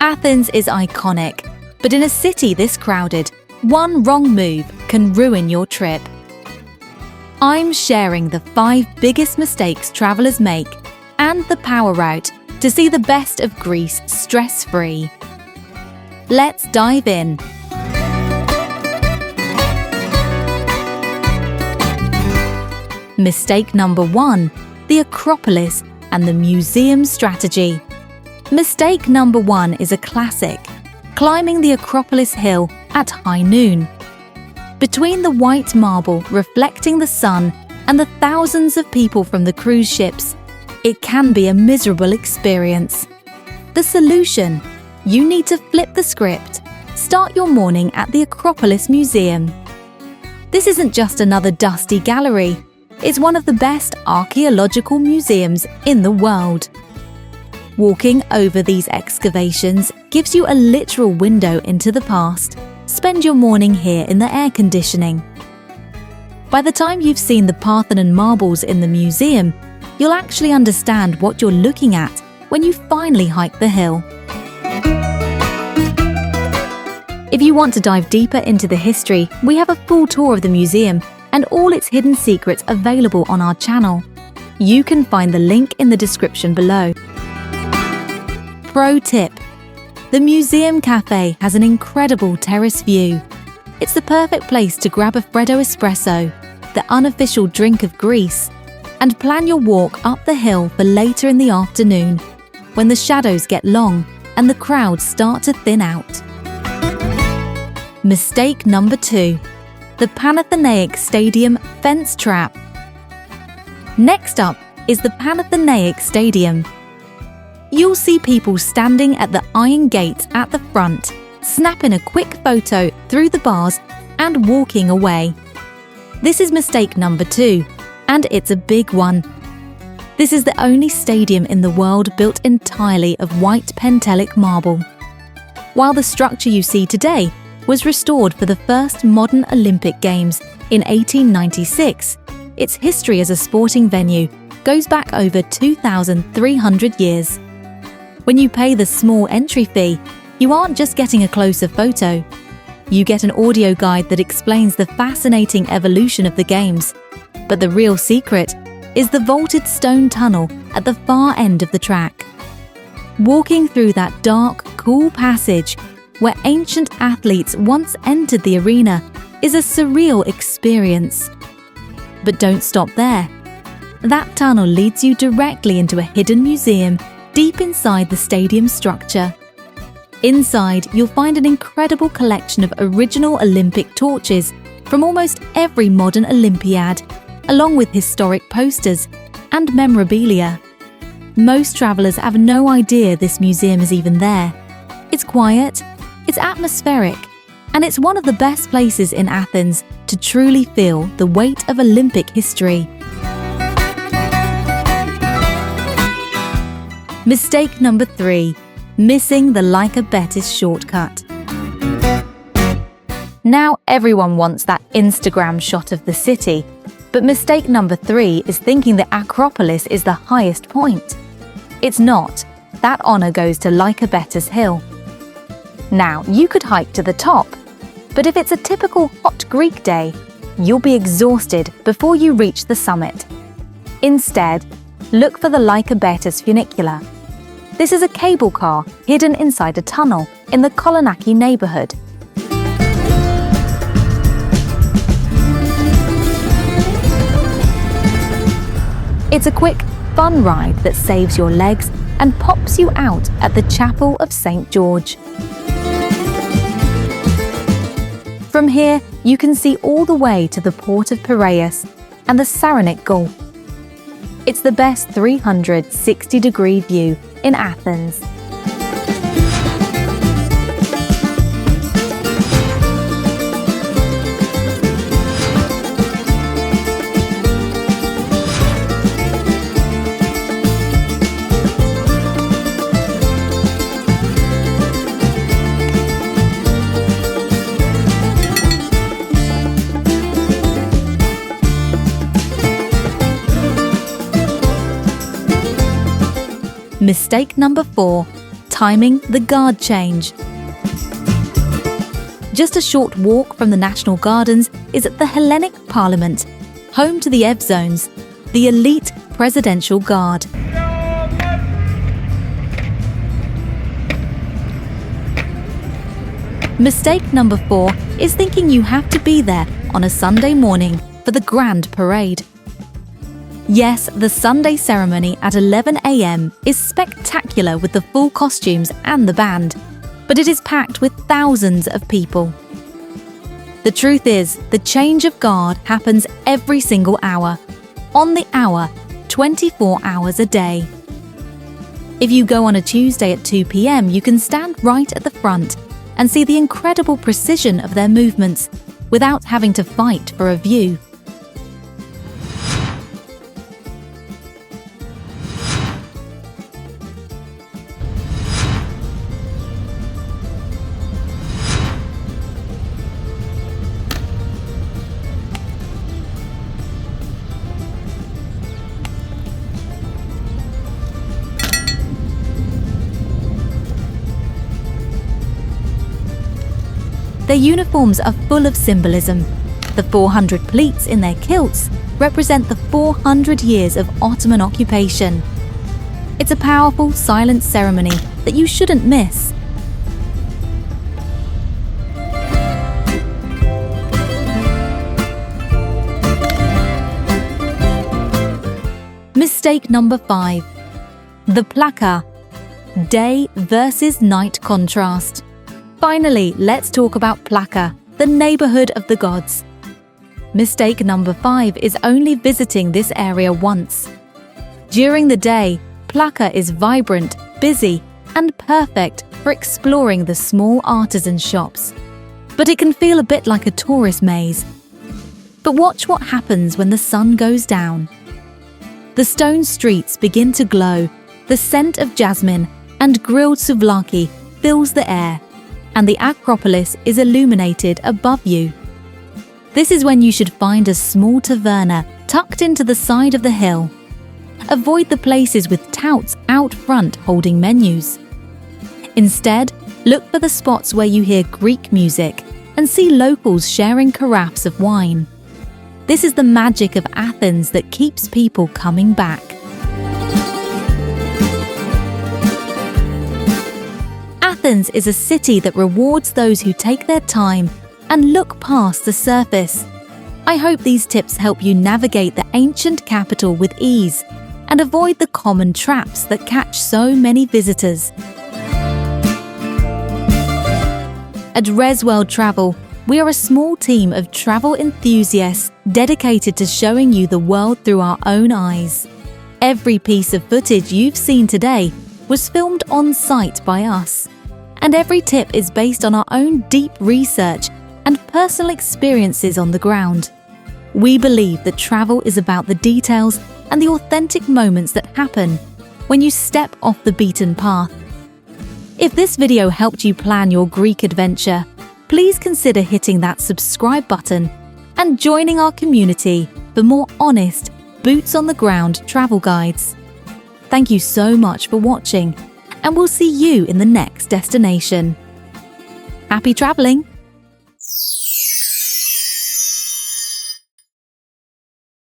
Athens is iconic, but in a city this crowded, one wrong move can ruin your trip. I'm sharing the 5 biggest mistakes travelers make and the power route to see the best of Greece stress-free. Let's dive in. Mistake number 1: the Acropolis and the museum strategy. Mistake number 1 is a classic: climbing the Acropolis Hill at high noon. Between the white marble reflecting the sun and the thousands of people from the cruise ships, it can be a miserable experience. The solution: you need to flip the script. Start your morning at the Acropolis Museum. This isn't just another dusty gallery. It's one of the best archaeological museums in the world. Walking over these excavations gives you a literal window into the past. Spend your morning here in the air conditioning. By the time you've seen the Parthenon marbles in the museum, you'll actually understand what you're looking at when you finally hike the hill. If you want to dive deeper into the history, we have a full tour of the museum and all its hidden secrets available on our channel. You can find the link in the description below. Pro tip: the Museum Cafe has an incredible terrace view. It's the perfect place to grab a Freddo espresso, the unofficial drink of Greece, and plan your walk up the hill for later in the afternoon, when the shadows get long and the crowds start to thin out. Mistake number 2: the Panathenaic Stadium fence trap. Next up is the Panathenaic Stadium. You'll see people standing at the iron gates at the front, snapping a quick photo through the bars and walking away. This is mistake number 2, and it's a big one. This is the only stadium in the world built entirely of white Pentelic marble. While the structure you see today was restored for the first modern Olympic Games in 1896, its history as a sporting venue goes back over 2,300 years. When you pay the small entry fee, you aren't just getting a closer photo. You get an audio guide that explains the fascinating evolution of the Games. But the real secret is the vaulted stone tunnel at the far end of the track. Walking through that dark, cool passage where ancient athletes once entered the arena is a surreal experience. But don't stop there. That tunnel leads you directly into a hidden museum deep inside the stadium structure. Inside, you'll find an incredible collection of original Olympic torches from almost every modern Olympiad, along with historic posters and memorabilia. Most travelers have no idea this museum is even there. It's quiet, it's atmospheric, and it's one of the best places in Athens to truly feel the weight of Olympic history. Mistake number 3: missing the Lycabettus shortcut. Now everyone wants that Instagram shot of the city, but mistake number 3 is thinking the Acropolis is the highest point. It's not. That honor goes to Lycabettus Hill. Now, you could hike to the top, but if it's a typical hot Greek day, you'll be exhausted before you reach the summit. Instead, look for the Lycabettus Funicular. This is a cable car hidden inside a tunnel in the Kolonaki neighborhood. It's a quick, fun ride that saves your legs and pops you out at the Chapel of St. George. From here, you can see all the way to the port of Piraeus and the Saronic Gulf. It's the best 360-degree view in Athens. Mistake number 4: timing the guard change. Just a short walk from the National Gardens is at the Hellenic Parliament, home to the Evzones, the elite presidential guard. Mistake number 4 is thinking you have to be there on a Sunday morning for the grand parade. Yes, the Sunday ceremony at 11 a.m. is spectacular with the full costumes and the band, but it is packed with thousands of people. The truth is, the change of guard happens every single hour, on the hour, 24 hours a day. If you go on a Tuesday at 2 p.m., you can stand right at the front and see the incredible precision of their movements without having to fight for a view. Their uniforms are full of symbolism. The 400 pleats in their kilts represent the 400 years of Ottoman occupation. It's a powerful, silent ceremony that you shouldn't miss. Mistake number 5. The Plaka. Day versus night contrast. Finally, let's talk about Plaka, the neighborhood of the gods. Mistake number 5 is only visiting this area once. During the day, Plaka is vibrant, busy, and perfect for exploring the small artisan shops. But it can feel a bit like a tourist maze. But watch what happens when the sun goes down. The stone streets begin to glow, the scent of jasmine and grilled souvlaki fills the air, and the Acropolis is illuminated above you. This is when you should find a small taverna tucked into the side of the hill. Avoid the places with touts out front holding menus. Instead, look for the spots where you hear Greek music and see locals sharing carafes of wine. This is the magic of Athens that keeps people coming back. Athens is a city that rewards those who take their time and look past the surface. I hope these tips help you navigate the ancient capital with ease and avoid the common traps that catch so many visitors. At Rez World Travel, we are a small team of travel enthusiasts dedicated to showing you the world through our own eyes. Every piece of footage you've seen today was filmed on site by us. And every tip is based on our own deep research and personal experiences on the ground. We believe that travel is about the details and the authentic moments that happen when you step off the beaten path. If this video helped you plan your Greek adventure, please consider hitting that subscribe button and joining our community for more honest, boots-on-the-ground travel guides. Thank you so much for watching, and we'll see you in the next destination. Happy traveling!